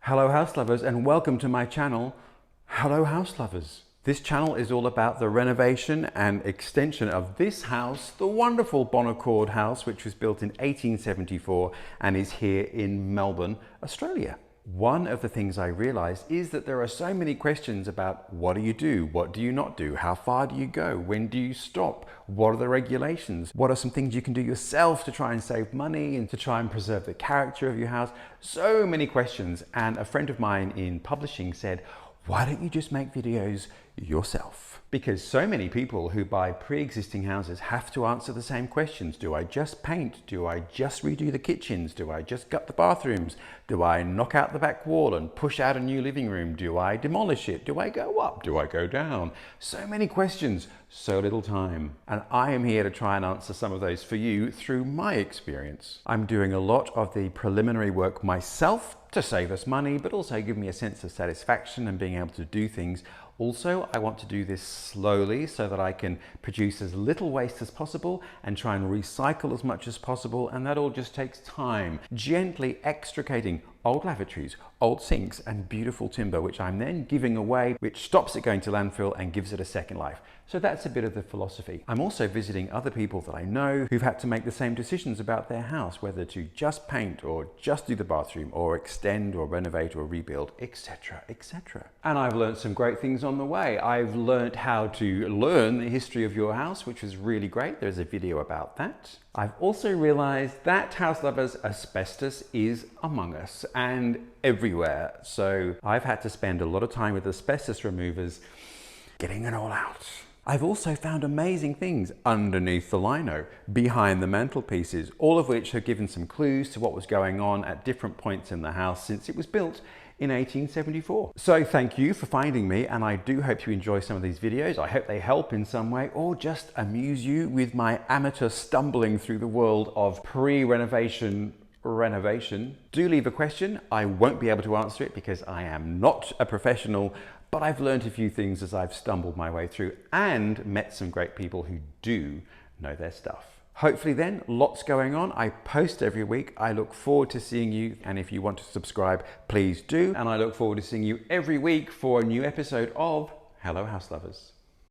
Hello house lovers and welcome to my channel, Hello House Lovers. This channel is all about the renovation and extension of this house, the wonderful Bonaccord house, which was built in 1874 and is here in Melbourne, Australia. One of the things I realized is that there are so many questions about what do you do, what do you not do, how far do you go, when do you stop, what are the regulations, what are some things you can do yourself to try and save money and to try and preserve the character of your house. So many questions, and a friend of mine in publishing said, why don't you just make videos yourself? Because so many people who buy pre-existing houses have to answer the same questions. Do I just paint? Do I just redo the kitchens? Do I just gut the bathrooms? Do I knock out the back wall and push out a new living room? Do I demolish it? Do I go up? Do I go down? So many questions, so little time. And I am here to try and answer some of those for you through my experience. I'm doing a lot of the preliminary work myself to save us money, but also give me a sense of satisfaction and being able to do things. Also, I want to do this slowly so that I can produce as little waste as possible and try and recycle as much as possible, and that all just takes time. Gently extricating old lavatories, old sinks and beautiful timber, which I'm then giving away, which stops it going to landfill and gives it a second life. So that's a bit of the philosophy. I'm also visiting other people that I know who've had to make the same decisions about their house, whether to just paint or just do the bathroom or extend or renovate or rebuild, etc., etc. And I've learned some great things on the way. I've learned how to learn the history of your house, which was really great. There's a video about that. I've also realized that, house lovers, asbestos is among us and everywhere. So I've had to spend a lot of time with asbestos removers getting it all out. I've also found amazing things underneath the lino, behind the mantelpieces, all of which have given some clues to what was going on at different points in the house since it was built in 1874. So thank you for finding me, and I do hope you enjoy some of these videos. I hope they help in some way or just amuse you with my amateur stumbling through the world of pre-renovation renovation. Do leave a question. I won't be able to answer it because I am not a professional, but I've learned a few things as I've stumbled my way through and met some great people who do know their stuff. Hopefully then, lots going on. I post every week. I look forward to seeing you. And if you want to subscribe, please do. And I look forward to seeing you every week for a new episode of Hello House Lovers.